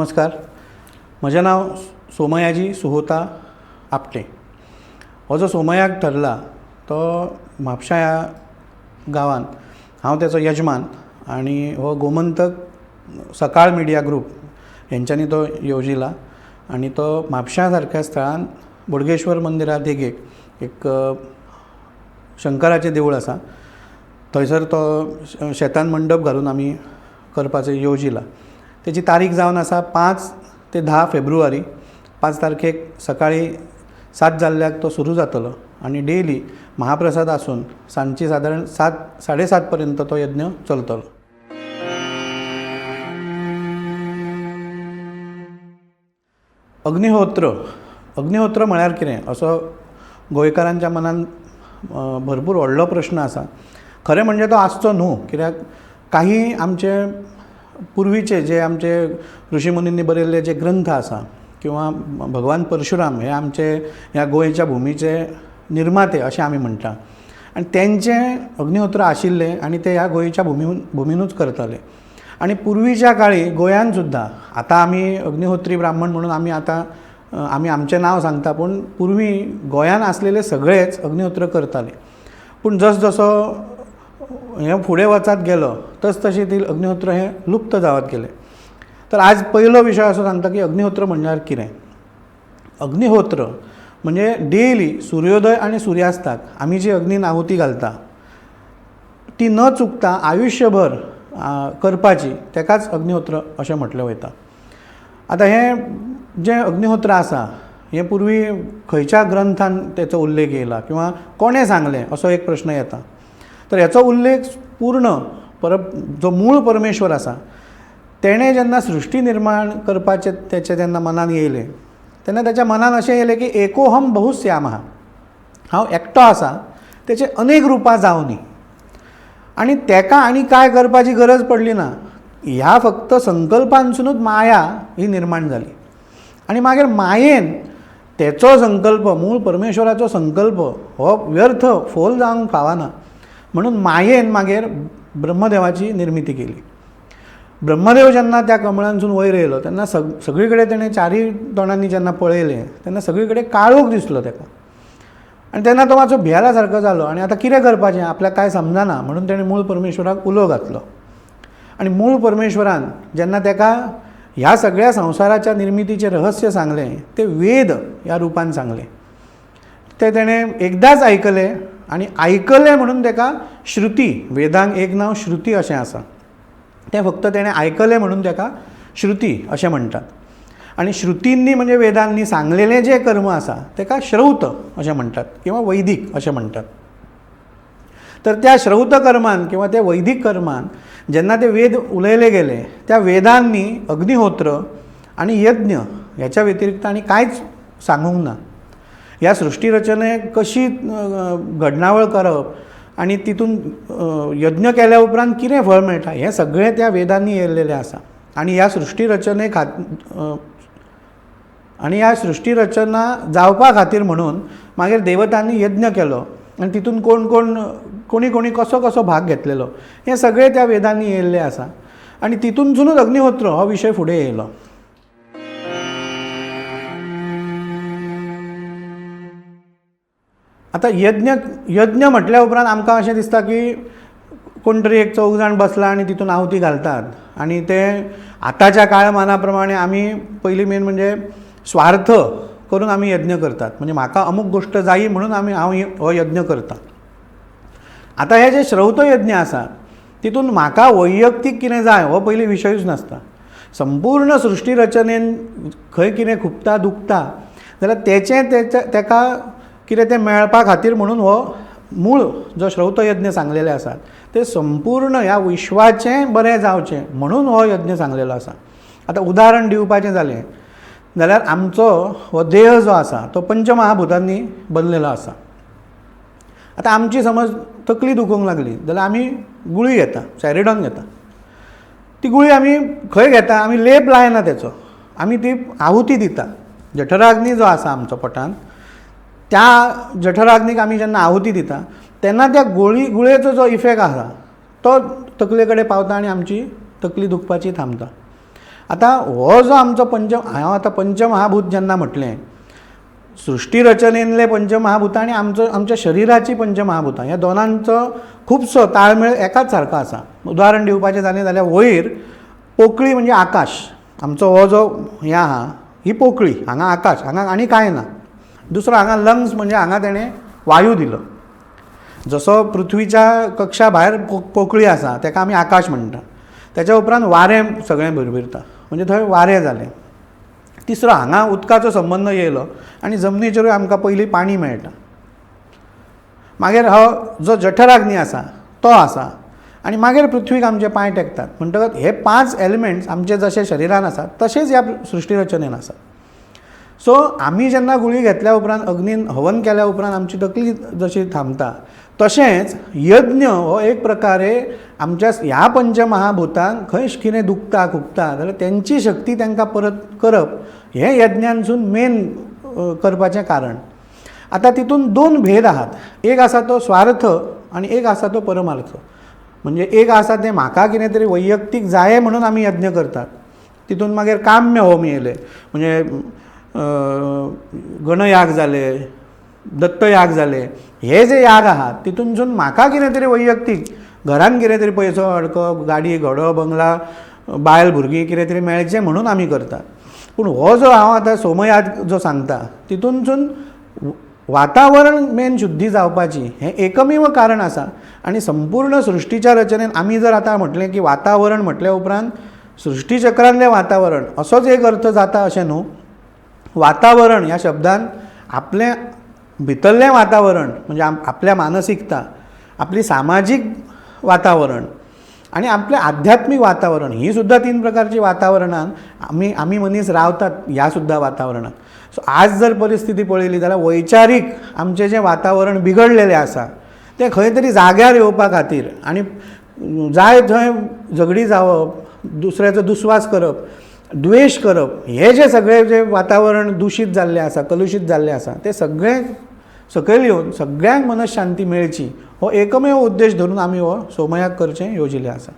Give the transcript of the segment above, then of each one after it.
नमस्कार. म्हजें नांव सोमयाजी सुहोता आपटे. हो जो सोमयाग ठरला तो म्हापशा ह्या गांवांत हांव तेचो यजमान आनी हो गोमंतक सकाळ मिडिया ग्रूप हेंच्यांनी तो येवजिला आनी तो म्हापशा सारक्या स्थळान बोडगेश्वर मंदिरा देगेक एक शंकराचें देवूळ आसा थंयसर तो शेतान मंडप घालून आमी करपाचो येवजिला. तेची तारीख जावन आसा 5 ते 10 फेब्रुवारी. 5 तारखेक सकाळीं 7 जाल्ल्याक तो सुरू जातलो आनी डेली महाप्रसाद आसून सांजची सादारण 7-7:30 पर्यंत तो यज्ञ चलतलो. अग्निहोत्र म्हळ्यार कितें असो गोंयकारांच्या मनान भरपूर व्हडलो प्रश्न आसा. खरें म्हणजे तो आसचो न्हू, कित्याक काही आमचे पुर्वीचे जे आमचे ऋषिमुनींनी बरयल्ले जे ग्रंथ आसा किंवा भगवान परशुराम हे आमचे ह्या गोंयच्या भुमीचे निर्माते अशें आमी म्हणटा आनी तेंचें अग्निहोत्र आशिल्लें आनी ते ह्या गोंयच्या भुमीनूच करताले. आनी पुर्वीच्या काळी गोंयान सुद्दां आतां आमी अग्निहोत्री ब्राह्मण म्हणून आमी आमचें नांव सांगता, पूण पुर्वी गोंयान आसलेले सगळेच अग्निहोत्र करताले. पूण जसो हें फुडें वचत गेलो तशी ती अग्निहोत्र हें लुप्त जावत गेलें. तर आज पयलो विशय असो सांगता की अग्निहोत्र म्हणल्यार कितें. अग्निहोत्र म्हणजे डेली सुर्योदय आनी सुर्यास्ताक आमी जी अग्नीन आहुती घालता ती न चुकता आयुश्यभर करपाची, तेकाच अग्निहोत्र अशें म्हटलें वयता. आतां हें जें अग्निहोत्र आसा हें पुर्वी खंयच्या ग्रंथान तेचो उल्लेख येयला किंवा कोणें सांगलें असो एक प्रश्न येता. तर हेचो उल्लेख पूर्ण जो मूळ परमेश्वर आसा तेणें जेन्ना सृश्टी निर्माण करपाचें तेच्या जेन्ना मनान येयलें तेन्ना तेच्या मनान अशें येयलें की एकोहम बहुश्यामः, हांव एकटो आसा, तेचे अनेक रुपां जावनी आनी तेका आनी काय करपाची गरज पडली ना. ह्या फक्त संकल्पांसूनच माया ही निर्माण जाली आनी मागीर मायेन तेचो संकल्प, मूळ परमेश्वराचो संकल्प हो व्यर्थ फोल जावंक फावना म्हणून मायेन मागीर ब्रह्मदेवाची निर्मिती केली. ब्रह्मदेव जेन्ना त्या कमळांसून वयर येयलो तेन्ना सगळे कडेन तेणें चारय तोंडांनी जेन्ना पळयलें तेन्ना सगळे कडेन काळोख दिसलो तेका आनी तेन्ना तो मातसो भियाला सारको जालो आनी आतां कितें करपाचें आपल्याक कांय समजना म्हणून तेणें मूळ परमेश्वराक उलो घातलो. आनी मूळ परमेश्वरान जेन्ना तेका ह्या सगळ्या संवसाराच्या निर्मितीचें रहस्य सांगलें तें वेद ह्या रुपान सांगलें. तें तेणें एकदांच आयकलें आनी आयकलें म्हणून तेका श्रुती, वेदांक एक नांव श्रुती अशें आसा, तें फक्त तेणें आयकलें म्हणून तेका श्रुती अशें म्हणटात. आनी श्रुतींनी म्हणजे वेदांनी सांगलेलें जें कर्म आसा तेका श्रौत अशें म्हणटात किंवा वैदीक अशें म्हणटात. तर त्या श्रौत कर्मान किंवा त्या वैदीक कर्मान जेन्ना ते वेद उलयले गेले त्या वेदांनी अग्निहोत्र आनी यज्ञ ह्याच्या व्यतिरिक्त आनी कांयच सांगूंक ना. ह्या सृश्टी रचनेक कशी घडणावळ करप आनी तितून यज्ञ केल्या उपरांत कितें फळ मेळटा हें सगळें त्या वेदांनी येयल्लेलें आसा. आनी ह्या सृश्टी रचना जावपा खातीर म्हणून मागीर देवतांनी यज्ञ केलो आनी तितून कोणी कसो भाग घेतलेलो हें सगळें त्या वेदांनी येयल्लें आसा. आनी तितूनसूनच अग्निहोत्र हो विशय फुडें येयलो. आतां यज्ञ म्हटल्या उपरांत आमकां अशें दिसता की कोण तरी 1-4 जाण बसला आनी तितून आहुती घालतात आनी ते आतांच्या काळमाना प्रमाणे आमी पयलीं मेन म्हणजे स्वार्थ करून आमी यज्ञ करतात. म्हणजे म्हाका अमूक गोश्ट जायी म्हणून हांव हो यज्ञ करतां. आतां हे जे श्रौत यज्ञ आसा तितून म्हाका वैयक्तीक कितें जाय हो पयलीं विशयूच नासता. संपूर्ण सृश्टी रचनेन खंय कितें खुबता दुखता जाल्यार तेका कितें तें मेळपा खातीर म्हणून हो मूळ जो श्रौत यज्ञ सांगलेले आसात ते संपूर्ण ह्या विश्वाचें बरें जावचें म्हणून हो यज्ञ सांगलेलो आसा. आतां उदाहरण दिवपाचें जालें जाल्यार आमचो हो देह जो आसा तो पंचमहाभुतांनी बनलेलो आसा. आतां आमची समज तकली दुखूंक लागली जाल्यार आमी गुळी घेता, सॅरिडॉन घेता. ती गुळी आमी खंय घेता, आमी लेप लायना तेचो, आमी ती आहुती दिता. जठराग्नी जो आसा आमचो पोटांत त्या जठराग्नीक आमी जेन्ना आहुती दिता तेन्ना त्या गुळयेचो जो इफेक्ट आसा तो तकले कडेन पावता आनी आमची तकली दुखपाची थांबता. आतां हो जो आमचो हांव आतां पंचमहाभूत जेन्ना म्हटलें, सृश्टी रचनेंतले पंचमहाभुतां आनी आमच्या शरिराची पंचमहाभुतां ह्या दोनांचो खुबसो ताळमेळ एकाच सारको आसा. उदाहरण दिवपाचें जालें जाल्यार वयर पोकळी म्हणजे आकाश, आमचो हो जो हें आहा ही पोकळी, हांगा आकाश, हांगा आनी कांय ना. दुसरो हांगा लंग्स म्हणजे हांगा तेणें वायू दिलो. जसो पृथ्वीच्या कक्षा भायर पोकळी आसा ताका आमी आकाश म्हणटा. त्याच्या उपरांत वारें सगळें भिरभिरता म्हणजे थंय वारें जालें. तिसरो हांगा उदकाचो संबंद येयलो आनी जमनीचेरूय आमकां पयलीं पाणी मेळटा. मागीर हो जो जठराग्नी आसा तो आसा आनी मागीर पृथ्वीक आमचे पांय टेकतात. म्हणटकच हे 5 एलिमेंट्स आमचे जशे शरिरान आसात तशेंच ह्या सृश्टी रचनेन आसा. सो आमी जेन्ना गुळी घेतल्या उपरांत अग्नीन हवन केल्या उपरांत आमची तकली जशी थांबता, तशेंच यज्ञ हो एक प्रकारे आमच्या ह्या पंचमहाभुतांक खंय कितें दुखता खुबता जाल्यार तेंची शक्ती तांकां परत करप हें यज्ञांसून मेन करपाचें कारण. आतां तितून 2 भेद आहात. एक आसा तो स्वार्थ आनी एक आसा तो परमार्थ. म्हणजे एक आसा तें म्हाका कितें तरी वैयक्तीक जाय म्हणून आमी यज्ञ करतात. तितून मागीर काम्य होम येयले म्हणजे गणयाग जाले, दत्तयाग जाले. हे जे याग आहात तितूनसून म्हाका कितें तरी वैयक्तीक घरान कितें तरी पयसो अडकप, गाडी घोडो बंगला बायल भुरगीं कितें तरी मेळचें म्हणून आमी करतात. पूण हो जो हांव आतां सोमयाग जो सांगता तितूनसून वातावरण मेन शुद्धी जावपाची हें एकमेव कारण आसा. आनी संपूर्ण सृश्टीच्या रचनेन आमी जर आतां म्हटलें की वातावरण म्हटल्या उपरांत सृश्टी चक्रांतलें वातावरण असोच एक अर्थ जाता अशें न्हू. वातावरण ह्या शब्दान आपलें भितरलें वातावरण म्हणजे आपल्या मानसिकता, आपली सामाजीक वातावरण आनी आपलें आध्यात्मीक वातावरण ही सुद्दां 3 प्रकारची वातावरणान आमी मनीस रावतात ह्या सुद्दां वातावरणान. सो आज जर परिस्थिती पळयली जाल्यार वैचारीक आमचें जें वातावरण बिगडलेलें आसा तें खंय तरी जाग्यार येवपा खातीर आनी जाय थंय झगडी जावप, दुसऱ्याचो दुस्वास करप, द्वेश करप, हे जे सगळें जे वातावरण दूशीत जाल्लें आसा, कलुशीत जाल्लें आसा तें सगळें सकयल येवन सगळ्यांक मनशांती मेळची हो एकमेव उद्देश धरून आमी हो सोमयाग करचें येवजिल्लें आसा.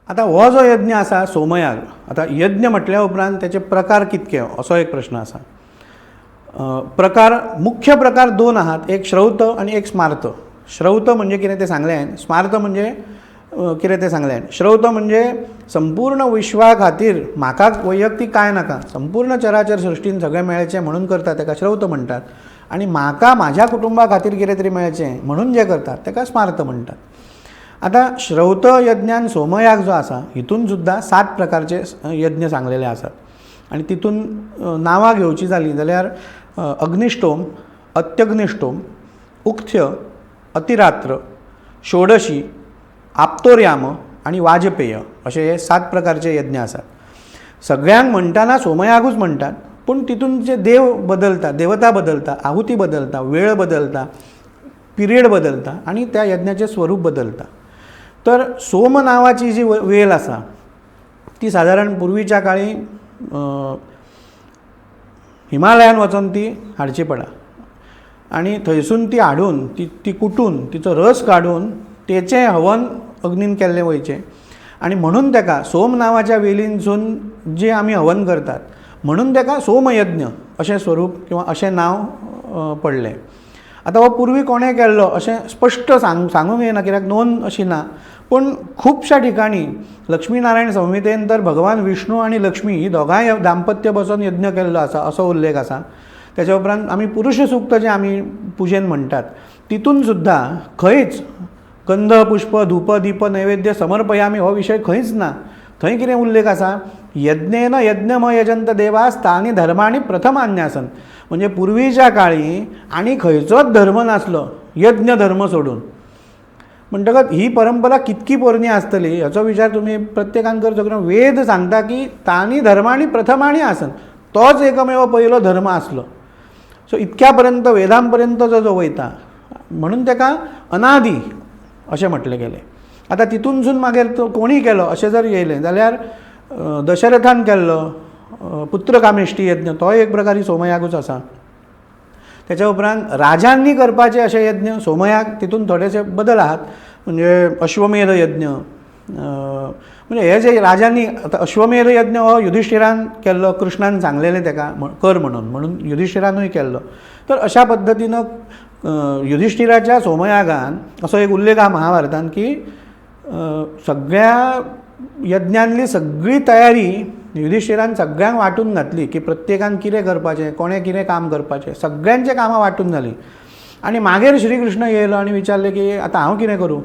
आतां हो जो यज्ञ आसा सोमयाग, आतां यज्ञ म्हटल्या उपरांत तेचे प्रकार कितके असो एक प्रश्न आसा. मुख्य प्रकार 2 आहात. एक श्रौत आनी एक स्मार्त. श्रौत म्हणजे कितें तें सांगलें हांवें. स्मार्त म्हणजे कितें तें सांगलें हांवें. श्रौत म्हणजे संपूर्ण विश्वा खातीर म्हाका वैयक्तीक कांय नाका, संपूर्ण चराचर सृश्टीन सगळें मेळचें म्हणून करतात ताका श्रौत म्हणटात. आनी म्हाका म्हाज्या कुटुंबा खातीर कितें तरी मेळचें म्हणून जें करतात ताका स्मार्त म्हणटात. आतां श्रौत यज्ञान सोमयाग जो आसा हितून सुद्दां 7 प्रकारचे यज्ञ सांगलेले आसात. आनी तितून नांवां घेवची जालीं जाल्यार अग्निष्टोम, अत्यग्निष्टोम, उक्थ्य, अतिरात्र, षोडशी, आप्तोर्याम आनी वाजपेय अशे हे 7 प्रकारचे यज्ञ आसात. सगळ्यांक म्हणटाना सोमयागूच म्हणटात, पूण तितून जे देव बदलता, देवता बदलता, आहुती बदलता, वेळ बदलता, पिरियड बदलता आनी त्या यज्ञाचें स्वरूप बदलता. तर सोम नांवाची जी वेल आसा ती सादारण पुर्वीच्या काळी हिमालयान वचून ती हाडची पडा आनी थंयसून ती हाडून ती कुटून तिचो रस काडून तेचें हवन अग्नीन केल्लें वयचें. आनी म्हणून ताका सोम नांवाच्या वेलींसून जें आमी हवन करतात म्हणून ताका सोमयज्ञ अशें स्वरूप किंवा अशें नांव पडलें. आतां हो पुर्वी कोणें केल्लो अशें स्पश्ट सांगूंक येना, कित्याक नोंद अशी ना. पूण खुबश्या ठिकाणी लक्ष्मी नारायण संहितेन तर भगवान विष्णू आनी लक्ष्मी ही दोगांय दाम्पत्य बसून यज्ञ केल्लो आसा असो उल्लेख आसा. तेच्या उपरांत आमी पुरुश सूक्त जें आमी पुजेन म्हणटात तितून सुद्दां खंयच गंध पुष्प धूप दीप नैवेद्य समर्पयामी हो विशय खंयच ना. थंय कितें उल्लेख आसा, यज्ञेन यज्ञम यजंत देवास तानी धर्माणी प्रथमान्यासन. म्हणजे पुर्वीच्या काळी आनी खंयचोच धर्म नासलो यज्ञ धर्म सोडून. म्हणटकच ही परंपरा कितकी पोरणी आसतली हाचो विचार तुमी प्रत्येकान करचो. कारण वेद सांगता की तानी धर्माणी प्रथमाणी आसन, तोच एकमेव पयलो धर्म आसलो. सो इतक्या पर्यंत वेदां पर्यंत जो वयता म्हणून ताका अनादी अशें म्हटलें गेलें. आतां तितूनसून मागीर तो कोणी केलो अशें जर येयलें जाल्यार दशरथान केल्लो पुत्रकामेष्टी यज्ञ तो एक प्रकारी सोमयागूच आसा. त्याच्या उपरांत राजांनी करपाचे अशे यज्ञ सोमयाग तितून थोडेशे बदल आहात. म्हणजे अश्वमेध यज्ञ, म्हणजे हे जे राजांनी आता अश्वमेध यज्ञ हो युधिष्ठिरान केल्लो, कृष्णान सांगलेलें ताका कर म्हणून युधिष्ठिरानूय केल्लो. तर अशा पद्दतीनं युधिष्ठिराच्या सोमयागान असो एक उल्लेख हा महाभारतान की सगळ्या यज्ञांतली सगळी तयारी युधिष्ठिरान सगळ्यांक वांटून घातली की प्रत्येकान कितें करपाचें, कोणें कितें काम करपाचें, सगळ्यांचें कामां वांटून जालीं. आनी मागीर श्री कृष्ण येयलो आनी विचारलें की आतां हांव कितें करूं.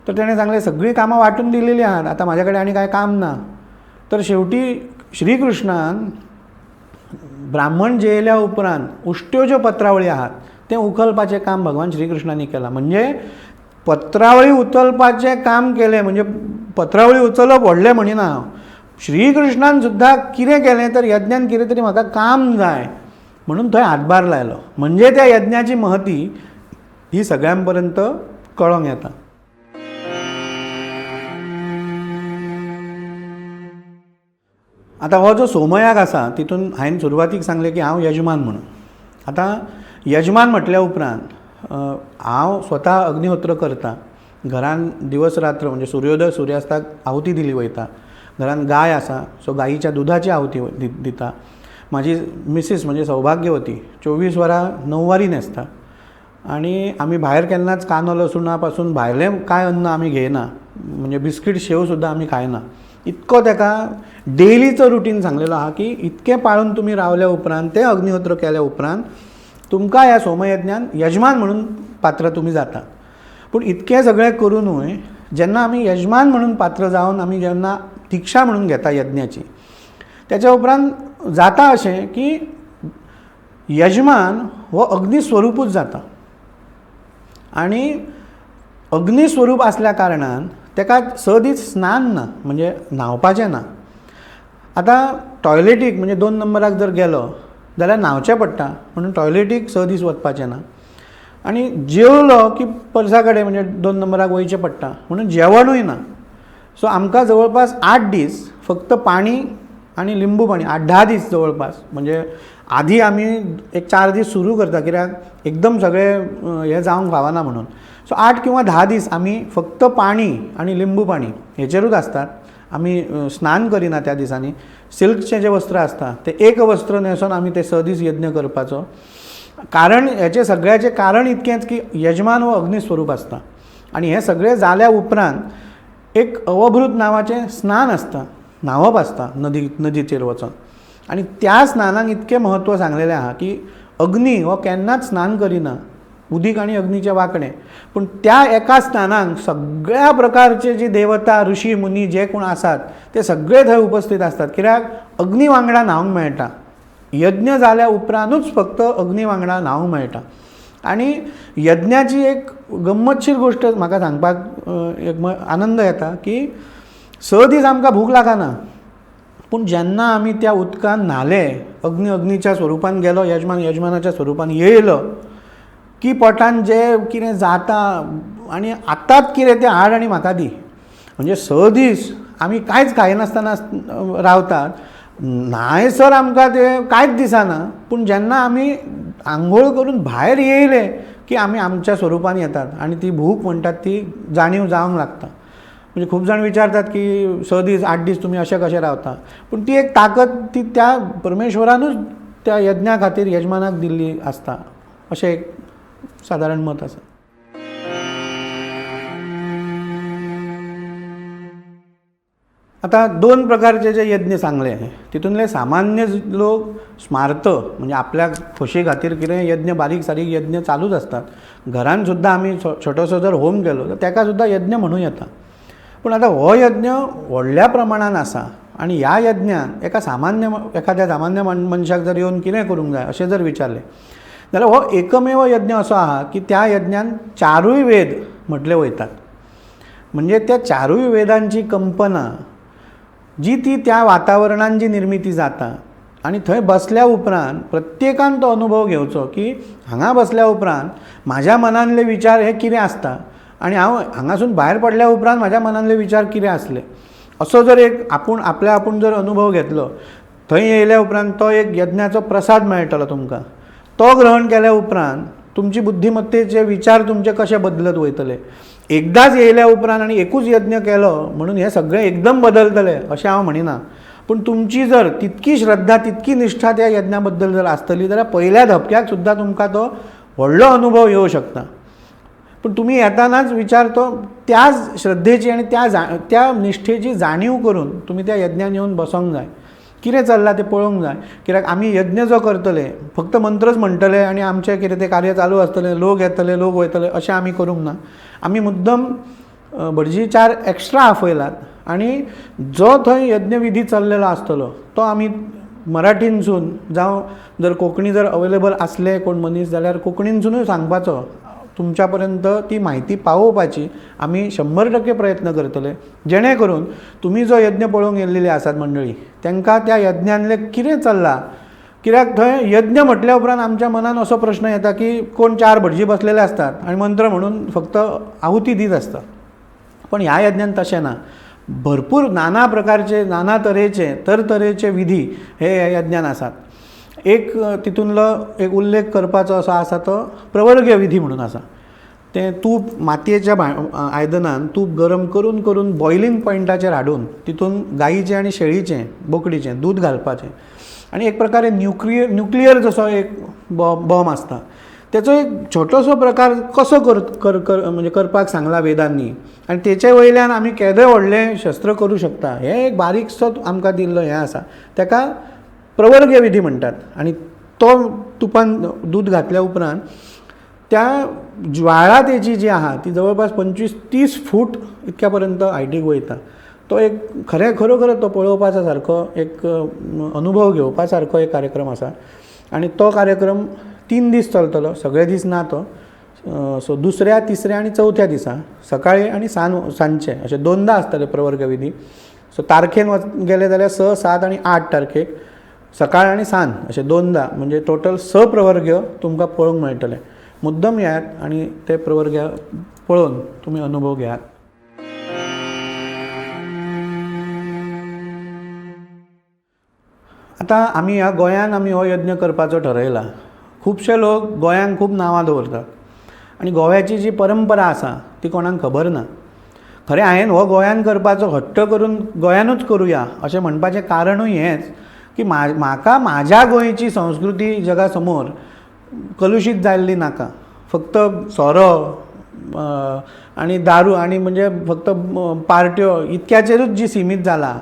तर ताणें सांगलें सगळीं कामां वांटून दिलेलीं आहात, आतां म्हाजे कडेन आनी कांय काम ना. तर शेवटी श्री कृष्णान ब्राह्मण जेयल्या उपरांत उश्ट्यो ज्यो पत्रावळी आहात तें उखलपाचें काम भगवान श्री कृष्णांनी केलां. म्हणजे पत्रावळी उचलपाचें काम केलें, म्हणजे पत्रावळी उचलप व्हडलें म्हणिना हांव. श्री कृष्णान सुद्दां कितें केलें तर यज्ञान कितें तरी म्हाका काम जाय म्हणून थंय हातभार लायलो. म्हणजे त्या यज्ञाची महती ही सगळ्यां पर्यंत कळोंक येता. आतां हो जो सोमयाग आसा तितून हांवें सुरवातीक सांगलें की हांव यजमान म्हणून. आतां यजमान म्हटल्या उपरांत हांव स्वता अग्निहोत्र करतां. घरान दिवस रात्र म्हणजे सूर्योदय सुर्यास्ताक आहुती दिली वयता. घरान गाय आसा सो गायीच्या दुधाची आहुती दिता. म्हाजी मिसीस म्हणजे सौभाग्यवती 24 वरां णववारी न्हेसता. आनी आमी भायर केन्नाच कांदो लसुणा पासून भायलें कांय अन्न आमी घेयना. म्हणजे बिस्कीट शेव सुद्दां आमी खायना. इतको ताका डेलीचो रुटीन सांगलेलो आहा की इतकें पाळून तुमी रावल्या उपरांत, तें अग्निहोत्र केल्या उपरांत तुमकां ह्या सोमयज्ञान यजमान म्हणून पात्र तुमी जाता. पूण इतकें सगळें करुनूय जेन्ना आमी यजमान म्हणून पात्र जावन आमी जेन्ना दिक्षा म्हणून घेता यज्ञाची, त्याच्या उपरांत जाता अशें की यजमान हो अग्निस्वरूपूच जाता. आनी अग्निस्वरूप आसल्या कारणान ताका 6 दीस स्नान ना, म्हणजे न्हांवपाचें ना. आतां टॉयलेटीक म्हणजे 2 नंबराक जर गेलो जाल्यार न्हांवचें पडटा म्हणून टॉयलेटीक 6 दीस वचपाचें ना. आनी जेवलो की पर्सा कडेन म्हणजे 2 नंबराक वयचें पडटा म्हणून जेवणूय ना. सो आमकां जवळपास 8 दीस फक्त पाणी आनी लिंबू पाणी, 8-10 दीस जवळपास. म्हणजे आधी आमी एक 4 दीस सुरू करता कित्याक एकदम सगळें हें जावंक फावना म्हणून. सो 8 किंवा 10 दीस आमी फक्त पाणी आनी लिंबू पाणी हेचेरूच आसतात. आमी स्नान करिना त्या दिसांनी. सिल्कचें जें वस्त्र आसता तें एक वस्त्र न्हेसून आमी ते 6 दीस यज्ञ करपाचो. कारण हेचें सगळ्याचें कारण इतकेंच की यजमान हो अग्निस्वरूप आसता. आनी हें सगळें जाल्या उपरांत एक अवभृत नांवाचें स्नान आसता, न्हांवप आसता नदीचेर वचोन. आनी त्या स्नानाक इतकें म्हत्व सांगलेलें आहा की अग्नी हो केन्नाच स्नान करिना, उदीक आनी अग्नीचें वांकडें. पूण त्या एका स्नानाक सगळ्या प्रकारचे जे देवता ऋषी मुनी जे कोण आसात ते सगळे थंय उपस्थित आसतात. कित्याक अग्नी वांगडा न्हांवंक मेळटा. यज्ञ जाल्या उपरांतूच फक्त अग्नी वांगडा न्हांवंक मेळटा. आनी यज्ञाची एक गंमतशीर गोश्ट म्हाका सांगपाक एक आनंद येता की 6 दीस आमकां भूक लागना. पूण जेन्ना आमी त्या उदकान न्हाले, अग्नीच्या स्वरुपान गेलो, यजमानाच्या स्वरुपान येयलो की पोटान जें कितें जाता आनी आतांच कितें तें हाड आनी म्हाका दी. म्हणजे 6 दीस आमी कांयच खायनासतना रावतात. न्हायसर आमकां तें कांयच दिसना. पूण जेन्ना आमी आंघोळ करून भायर येयले की आमी आमच्या स्वरुपान येतात आनी ती भूक म्हणटात ती जाणीव जावंक लागता. म्हणजे खूब जाण विचारतात की 6 दीस 8 दीस तुमी अशें कशें रावता. पूण ती एक ताकद ती त्या परमेश्वरानूच त्या यज्ञा खातीर यजमानाक दिल्ली आसता अशें एक सादारण मत आसा. आता 2 प्रकारचे जे यज्ञ सांगले तितूंतले सामान्य लोक स्मार्त म्हणजे आपल्या खोशे खातीर कितें यज्ञ बारीक सारीक यज्ञ चालूच आसतात. घरान सुद्दां आमी छोटोसो जर होम केलो तर ताका सुद्दां यज्ञ म्हणूं येता. पूण आतां हो यज्ञ व्हडल्या प्रमाणान आसा आनी ह्या यज्ञान एखाद्या सामान्य मनशाक जर येवन कितें करूंक जाय अशें जर विचारलें जाल्यार हो एकमेव यज्ञ असो आहा की त्या यज्ञान 4 वेद म्हटले वयतात. म्हणजे त्या 4 वेदांची कंपना जी ती त्या वातावरणान जी निर्मिती जाता आनी थंय बसल्या उपरांत प्रत्येकान तो अनुभव घेवचो की हांगा बसल्या उपरांत म्हाज्या मनांतले विचार हे कितें आसता आनी हांव हांगासून भायर पडल्या उपरांत म्हाज्या मनांतले विचार कितें आसले. असो जर एक आपूण जर अनुभव घेतलो थंय येयल्या उपरांत तो एक यज्ञाचो प्रसाद मेळटलो तुमकां. तो ग्रहण केल्या उपरांत तुमची बुद्धिमत्तेचे विचार तुमचे कशे बदलत वयतले एकदाच येयल्या उपरांत आनी एकूच यज्ञ केलो म्हणून हें सगळें एकदम बदलतलें अशें हांव म्हणिना. पूण तुमची जर तितकी श्रद्धा तितकी निश्ठा त्या यज्ञा बद्दल जर आसतली जाल्यार पयल्या धपक्याक सुद्दां तुमकां तो व्हडलो अनुभव येवं शकता. पूण तुमी येतानाच विचार तो त्याच श्रद्धेची आनी त्या निश्ठेची जाणीव करून तुमी त्या यज्ञान येवन बसोंक जाय. कितें चल्लां तें पळोवंक जाय. कित्याक आमी यज्ञ जो करतले फक्त मंत्रच म्हणटले आनी आमचें कितें तें कार्य चालू आसतलें, लोक येतले लोक वयतले अशें आमी करूंक ना. आमी मुद्दम भटजी 4 एक्स्ट्रा आफयलात आनी जो थंय यज्ञ विधी चल्लेलो आसतलो तो आमी मराठीनसून जावं जर कोंकणी जर अवेलेबल आसले कोण मनीस जाल्यार कोंकणीनसूनूय सांगपाचो, तुमच्या पर्यंत ती म्हायती पावोवपाची आमी 100% प्रयत्न करतले. जेणे करून तुमी जो यज्ञ पळोवंक येयल्लेली आसात मंडळी तांकां त्या यज्ञांतलें कितें चल्लां. कित्याक थंय यज्ञ म्हटल्या उपरांत आमच्या मनान असो प्रश्न येता की कोण 4 भटजी बसलेले आसतात आनी मंत्र म्हणून फक्त आहुती दीत आसता. पण ह्या यज्ञान तशें ना. भरपूर नाना प्रकारचे नाना तरेचे विधी हे यज्ञान आसात. एक तितूंतलो एक उल्लेख करपाचो असो आसा तो प्रवर्ग विधी म्हणून आसा. तें तूप मातयेच्या आयदनान तूप गरम करून करून बॉयलिंग पॉयंटाचेर हाडून तितून गाईचें आनी शेळीचें बोकडीचें दूद घालपाचें आनी एक प्रकारे न्युक्लियर जसो एक बॉम्ब आसता तेचो एक छोटोसो प्रकार कसो म्हणजे करपाक सांगला वेदांनी आनी तेचे वयल्यान आमी केदें व्हडलें शस्त्र करूं शकता हें एक बारीकसो आमकां दिल्लो हें आसा. ताका प्रवर्ग विधी म्हणटात. आनी तो तुपान दूद घातल्या उपरांत त्या ज्वाळा तेची जी आहा ती जवळपास 25-30 फूट इतक्या पर्यंत हायटीक वयता. तो एक खरोखर तो पळोवपाचो सारको एक अनुभव घेवपा सारको एक कार्यक्रम आसा. आनी तो कार्यक्रम 3 दीस चलतलो. सगळे दीस ना तो. सो दुसऱ्या तिसऱ्या आनी चवथ्या दिसा सकाळीं आनी सांजचे अशे 2दा आसतले प्रवर्ग विधी. सो तारखेन गेले जाल्यार 6, 7 आनी 8 तारखेक सकाळ आनी सांज अशे 2दा म्हणजे टोटल 6 प्रवर्ग तुमकां पळोवंक मेळटले. मुद्दम येयात आनी ते प्रवर्ग पळोवन तुमी अनुभव घेयात. आतां आमी ह्या गोंयान आमी हो यज्ञ करपाचो ठरयला. खुबशे लोक गोंयांक खूब नांवां दवरतात आनी गोव्याची जी परंपरा आसा ती कोणाक खबर ना. खरें हांवें हो गोंयान करपाचो हट्ट करून गोंयानूच करुया अशें म्हणपाचें कारणूय हेंच की म्हाका म्हाज्या गोंयची संस्कृती जगा समोर कलुशीत जाल्ली नाका. फक्त सोरो आनी दारू आनी म्हणजे फक्त पार्ट्यो इतक्याचेरूच जी सीमीत जाला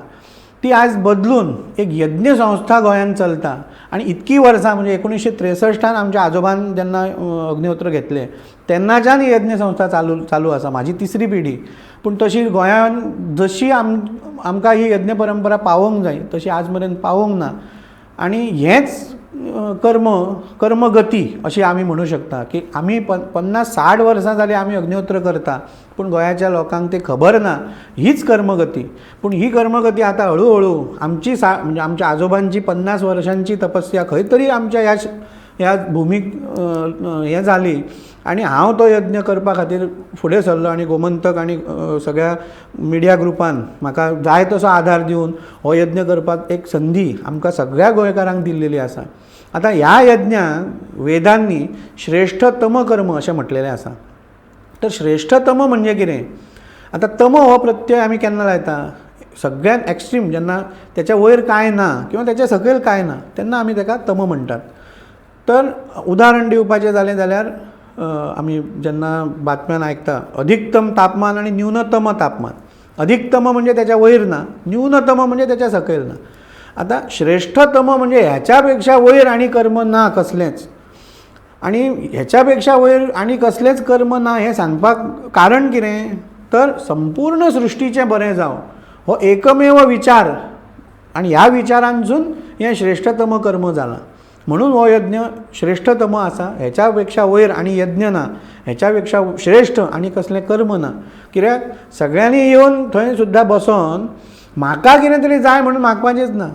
ती आज बदलून एक यज्ञ संस्था गोंयान चलता. आनी इतकी वर्सां म्हणजे 1963 आमच्या आजोबान जेन्ना अग्निहोत्र घेतले तेन्नाच्यान ही यज्ञ संस्था चालू आसा. म्हाजी 3री पिढी. पूण तशी गोंयान जशी आमकां ही यज्ञ परंपरा पावोवंक जाय तशी आज मेरेन पावोवंक ना. आनी हेंच कर्मगती अशी आमी म्हणूं शकता की आमी 50-60 वर्सां जालीं आमी अग्निहोत्र करता पूण गोंयाच्या लोकांक ते खबर ना हीच कर्मगती. पूण ही कर्मगती आतां हळू आमची म्हणजे आमच्या आजोबांची 50 वर्सांची तपस्या खंय तरी आमच्या ह्या भुमीक हें जाली आनी हांव तो यज्ञ करपा खातीर फुडें सरलो आनी गोमंतक आनी सगळ्या मिडिया ग्रुपान म्हाका जाय तसो आदार दिवन हो यज्ञ करपाक एक संदी आमकां सगळ्या गोंयकारांक दिल्लेली आसा. आतां ह्या यज्ञाक वेदांनी श्रेष्ठतम कर्म अशें म्हटलेलें आसा. तर श्रेष्ठतम म्हणजे कितें. आतां तम हो प्रत्यय आमी केन्ना लायता सगळ्यात एक्स्ट्रीम जेन्ना त्याच्या वयर कांय ना किंवा त्याच्या सकयल कांय ना तेन्ना आमी ताका तम म्हणटात. तर उदाहरण दिवपाचें जालें जाल्यार आमी जेन्ना बातम्यान आयकता अधिकतम तापमान आनी न्यूनतम तापमान. अधिकतम म्हणजे त्याच्या वयर ना, न्यूनतम म्हणजे त्याच्या सकयल ना. आता श्रेष्ठतम म्हणजे ह्याच्या पेक्षा वयर आनी कर्म ना कसलेंच आनी ह्याच्या पेक्षा वयर आनी कसलेंच कर्म ना हें सांगपाक कारण कितें तर संपूर्ण सृश्टीचें बरें जावं हो एकमेव विचार आनी ह्या विचारांसून हें श्रेष्ठतम कर्म जालां. म्हणून हो यज्ञ श्रेष्ठतम आसा. हेच्या पेक्षा वयर आनी यज्ञ ना, हेच्या पेक्षा श्रेष्ठ आनी कसलें कर्म ना. कित्याक सगळ्यांनी येवन थंय सुद्दां बसोन म्हाका कितें तरी जाय म्हणून मागपाचेंच ना.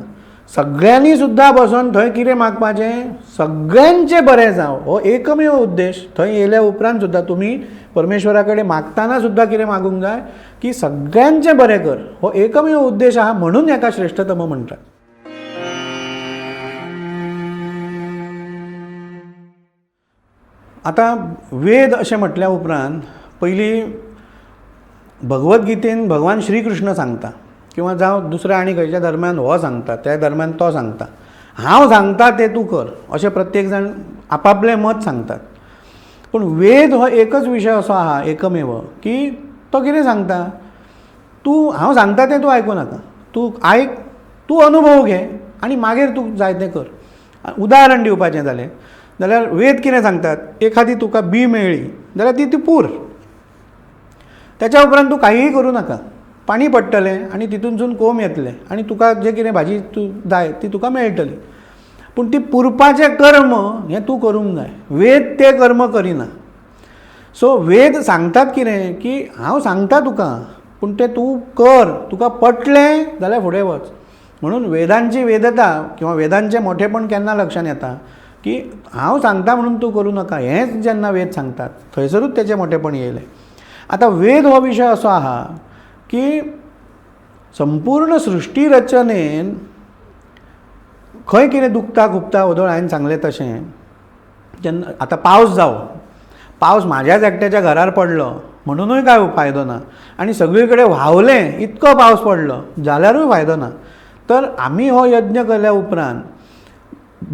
सगळ्यांनी सुद्दां बसोन थंय कितें मागपाचें सगळ्यांचें बरें जावं हो एकमेव उद्देश. थंय येयल्या उपरांत सुद्दां तुमी परमेश्वरा कडेन मागतना सुद्दां कितें मागूंक जाय की सगळ्यांचें बरें कर हो एकमेव उद्देश आहा म्हणून हेका श्रेष्ठतम म्हणटात. आता वेद अशें म्हटल्या उपरांत पयलीं भगवद्गीतेन भगवान श्री कृष्ण सांगता किंवा जावं दुसऱ्या आनी खंयच्या धर्म्यान हो सांगता त्या धर्म्यान तो सांगता, हांव सांगता तें तूं कर अशें प्रत्येक जाण आपापलें मत सांगतात. पूण वेद हो एकच विशय असो आहा एकमेव की तो कितें सांगता, तूं हांव सांगता तें तूं आयकूं नाका, तूं आयक, तूं अनुभव घे आनी मागीर तूं जाय तें कर. उदाहरण दिवपाचें जालें जाल्यार वेद कितें सांगतात, एखादी तुका बी मेळ्ळी जाल्यार ती पूर, त्याच्या उपरांत तूं कांयय करूं नाका, पाणी पडटलें आनी तितूनसून कोंब येतले आनी तुका जें कितें भाजी तूं जाय ती तुका मेळटली. पूण ती पुरपाचें कर्म हें तूं करूंक जाय, वेद तें कर्म करिना. सो वेद सांगतात कितें की हांव सांगता तुका पूण तें तूं कर, तुका पटलें जाल्यार फुडें वच. म्हणून वेदांची वेदता किंवा वेदांचें मोठेपण केन्ना लक्षांत येता की हांव सांगता म्हणून तूं करूं नाका हेंच जेन्ना वेद सांगतात थंयसरूच तेचें मोठेपण येयलें. आतां वेद हो विशय असो आहा की संपूर्ण सृश्टी रचनेन खंय कितें दुखता खुबता वदळ हांवें सांगलें तशें, जेन्ना आतां पावस जावं, पावस म्हाज्याच एकट्याच्या घरार पडलो म्हणुनूय काय फायदो ना आनी सगळी कडेन व्हांवलें इतको पावस पडलो जाल्यारूय फायदो ना. तर आमी हो यज्ञ केल्या उपरांत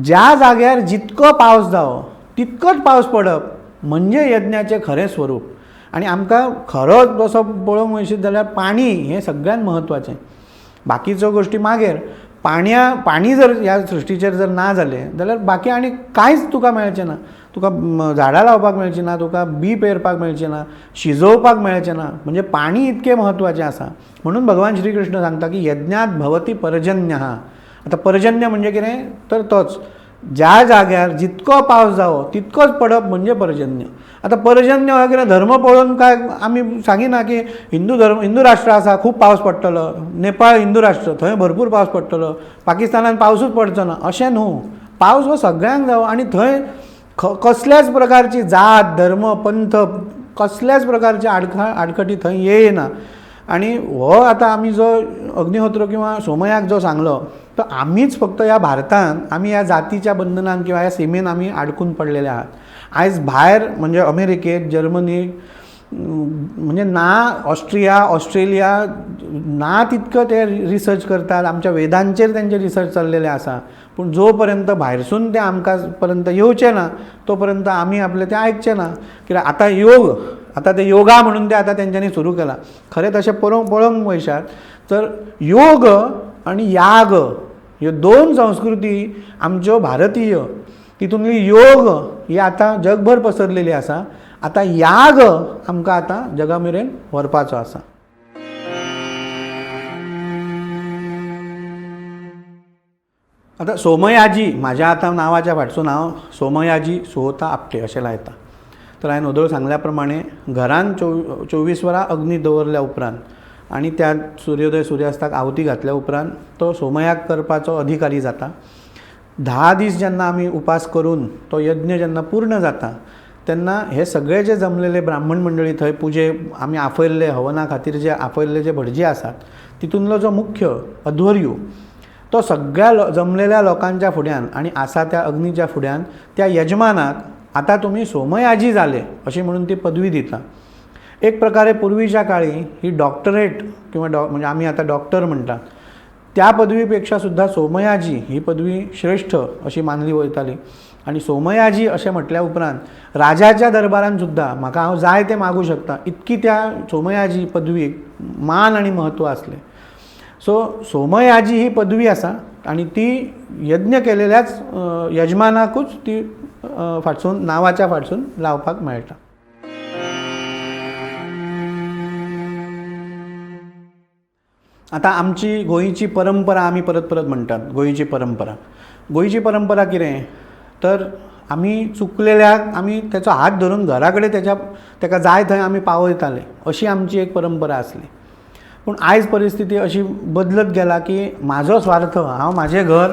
ज्या जाग्यार जितको पावस जावो तितकोच पावस पडप म्हणजे यज्ञाचें खरें स्वरूप. आनी आमकां खरोच जसो पळोवंक वयशीत जाल्यार पाणी हें सगळ्यांत म्हत्वाचें, बाकीच्यो गोश्टी मागीर. पाणी जर ह्या सृश्टीचेर जर ना जालें जाल्यार बाकी आनी कांयच तुका मेळचें ना. तुका झाडां लावपाक मेळचीं ना, तुका बी पेरपाक मेळचें ना, शिजोवपाक मेळचें ना. म्हणजे पाणी इतकें म्हत्वाचें आसा. म्हणून भगवान श्री कृष्ण सांगता की यज्ञात भवती पर्जन्यः. आतां पर्जन्य म्हणजे कितें तर तोच ज्या जाग्यार जितको पावस जावो तितकोच पडप म्हणजे पर्जन्य. आतां पर्जन्य हो कितें धर्म पळोवन काय आमी सांगिना की हिंदू राष्ट्र आसा खूब पावस पडटलो, नेपाळ हिंदू राष्ट्र थंय भरपूर पावस पडटलो, पाकिस्तानान पावसूच पडचो ना अशें न्हू. पावस हो सगळ्यांक जावो आनी थंय कसल्याच प्रकारची जात धर्म पंथ कसल्याच प्रकारची आडखटी थंय येयना. आनी हो आतां आमी जो अग्निहोत्र किंवा सोमयाग जो सांगलो तो आमीच फक्त ह्या भारतांत आमी ह्या जातीच्या बंधनान किंवा ह्या सीमेन आमी आडकून पडलेले आहात. आयज भायर म्हणजे अमेरिकेक, जर्मनीक, म्हणजे ना ऑस्ट्रेलिया ना तितकं ते रिसर्च करतात, आमच्या वेदांचेर तेंचे रिसर्च चल्लेले आसा. पूण जो पर्यंत भायरसून ते आमकां पर्यंत येवचें ना तो पर्यंत आमी आपलें तें आयकचें ना. कित्याक आतां ते योगा म्हणून ते आतां तेंच्यांनी सुरू केला. खरें तशें पळोवंक वयशात तर योग आनी याग ह्यो दोन संस्कृती आमच्यो भारतीय तितूंतली योग ही आतां जगभर पसरलेली आसा. आतां याग आमकां आतां जगा मेरेन व्हरपाचो आसा. आतां सोमयाजी म्हाज्या आतां नांवाच्या फाटसून हांव सोमयाजी सुहोता आपटे अशें लायता. तर हांवें वदळ सांगल्या प्रमाणे घरान 24 वरां अग्नी दवरल्या उपरांत आनी त्या सूर्योदय सुर्यास्ताक आवती घातल्या उपरांत तो सोमयाग करपाचो अधिकारी जाता. 10 दीस जेन्ना आमी उपास करून तो यज्ञ जेन्ना पूर्ण जाता तेन्ना हे सगळे जे जमलेले ब्राह्मण मंडळी थंय पुजे आमी आफयल्ले हवना खातीर जे आफयल्ले जे भटजी आसात तितूंतलो जो मुख्य अध्वर्यू तो सगळ्या जमलेल्या लोकांच्या फुड्यान आनी आसा त्या अग्नीच्या फुड्यान त्या यजमानाक आतां तुमी सोमयाजी जाले अशी म्हणून ती पदवी दिता. एक प्रकारे पुर्वीच्या काळी ही डॉक्टरेट किंवा म्हणजे आमी आतां डॉक्टर म्हणटात त्या पदवी पेक्षा सुद्धा सोमयाजी ही पदवी श्रेष्ठ अशी मानली वयताली. आनी सोमयाजी अशें म्हटल्या उपरांत राजाच्या दरबारान सुद्धा म्हाका हांव जाय तें मागूं शकता इतकी त्या सोमयाजी पदवीक मान आनी म्हत्व आसलें. सो सोमयाजी ही पदवी आसा आनी ती यज्ञ केलेल्याच यजमानाकूच ती फाटसून नांवाच्या फाटसून लावपाक मेळटा. आतां आमची गोंयची परंपरा आमी परत परत म्हणटात. गोंयची परंपरा कितें तर आमी चुकलेल्याक आमी तेचो हात धरून घरा कडेन तेका जाय थंय आमी पावयताले अशी आमची एक परंपरा आसली. पूण आयज परिस्थिती अशी बदलत गेला की म्हाजो स्वार्थ, हांव म्हाजें घर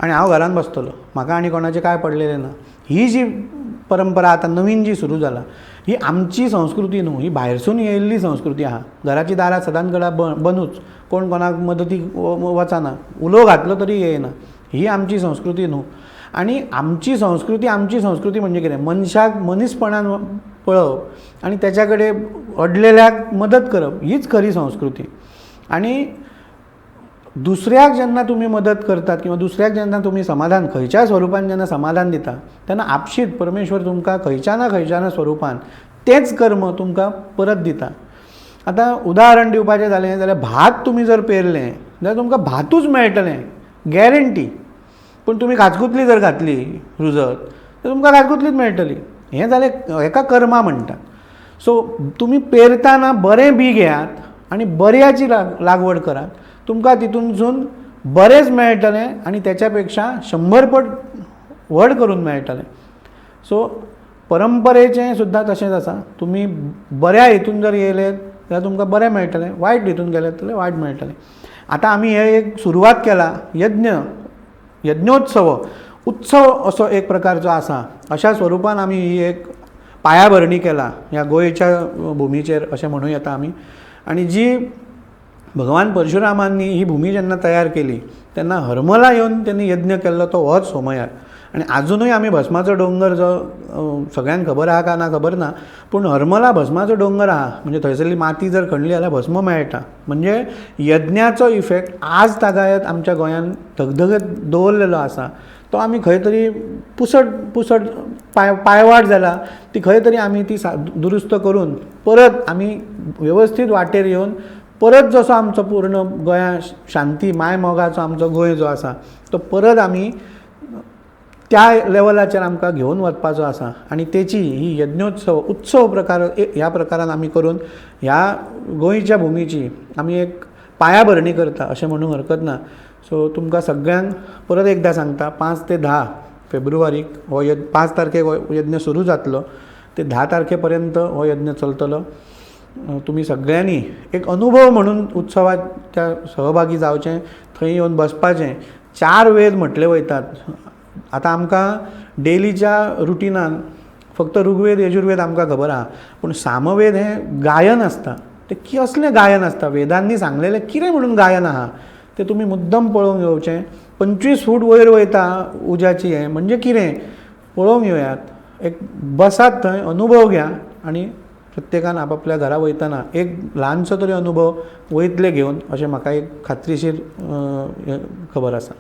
आनी हांव घरान बसतलो, म्हाका आनी कोणाचें काय पडलेलें ना. ही जी परंपरा आतां नवीन जी सुरू जाला ही आमची संस्कृती न्हू, ही भायरसून येयल्ली संस्कृती आहा. घराची दारां सदांच घरा बंदूच, कोण कोणाक मदतीक वचना, उलो घातलो तरी येयना. ही आमची संस्कृती न्हू. आनी आमची संस्कृती म्हणजे कितें मनशाक मनीसपणान पळप आणि त्याच्या कडेन अडलेल्याक मदत करप हीच खरी संस्कृती. आणि दुसऱ्याक जेन्ना तुमी मदत करतात किंवा दुसऱ्याक जेन्ना तुमी समाधान खंयच्याय स्वरुपान जेन्ना समाधान दिता तेन्ना आपशीत परमेश्वर तुमकां खंयच्या ना स्वरुपान तेच कर्म तुमकां परत दिता. आतां उदाहरण दिवपाचें जालें जाल्यार भात तुमी जर पेरलें जाल्यार तुमकां भातूच मेळटलें गॅरंटी. पूण तुमी काजकुतली जर घातली रुजत तर तुमकां काजकुतलीच मेळटली. हें जालें हेका कर्मा म्हणटात. सो तुमी पेरतना बरें बी घेयात आनी बऱ्याची लागवड करात. तुमकां तितूनसून बरेंच मेळटलें आनी तेच्या पेक्षा 100 पट व्हड करून मेळटलें. सो परंपरेचें सुद्दां तशेंच आसा. तुमी बऱ्या हितून जर येयले जाल्यार तुमकां बरें मेळटलें, वायट हितून गेले जाल्यार वायट मेळटलें. आतां आमी हे एक सुरवात केला यज्ञोत्सव उत्सव असो एक प्रकारचो आसा. अशा स्वरुपान आमी ही एक पायाभरणी केला ह्या गोंयच्या भुमीचेर अशें म्हणूं येता आमी. आनी जी भगवान परशुरामांनी ही भुमी जेन्ना तयार केली तेन्ना हरमला येवन त्यांनी यज्ञ केल्लो तो होच सोमयार. आनी आजुनूय आमी भस्माचो दोंगर जो सगळ्यांक खबर आहा काय ना खबर ना, पूण हरमला भस्माचो दोंगर आहा. म्हणजे थंयसरली माती जर खणली जाल्यार भस्म मेळटा. म्हणजे यज्ञाचो इफेक्ट आज तागायत आमच्या गोंयांत धगधगत दवरलेलो आसा. तो आमी खंय तरी पुसट पायवाट जाला ती खंय तरी आमी ती दुरुस्त करून परत आमी वेवस्थीत वाटेर येवन परत जसो आमचो पूर्ण गोंया शांती मायमोगाचो आमचो गोंय जो आसा तो परत आमी त्या लेवलाचेर आमकां घेवन वचपाचो आसा. आनी तेची ही यज्ञोत्सव उत्सव प्रकार ह्या प्रकारान आमी करून ह्या गोंयच्या भुमीची आमी एक पायाभरणी करता अशें म्हणूंक हरकत ना. सो तुमकां सगळ्यांक परत एकदां सांगता 5 ते 10 फेब्रुवारीक हो 5 तारखेक हो यज्ञ सुरू जातलो ते 10 तारखे हो यज्ञ चलतलो. तुमी सगळ्यांनी एक अनुभव म्हणून उत्सवात त्या सहभागी जावचें, थंय येवन बसपाचें. 4 वेद म्हटले वयतात. आतां आमकां डेलीच्या रुटिनान फक्त ऋग्वेद यजुर्वेद आमकां खबर आहा, पूण सामवेद हें गायन आसता. तें कसलें गायन आसता, वेदांनी सांगलेलें कितें म्हणून गायन आहा तें तुमी मुद्दम पळोवंक येवचें. 25 फूट वयर वयता उज्याची हें म्हणजे कितें पळोवंक येवयात. एक बसात थंय अनुभव घ्या आनी प्रत्येकान आपापल्या घरा वयतना एक ल्हानसो तरी अनुभव वयतले घेवन अशें म्हाका एक खात्रीशीर खबर आसा.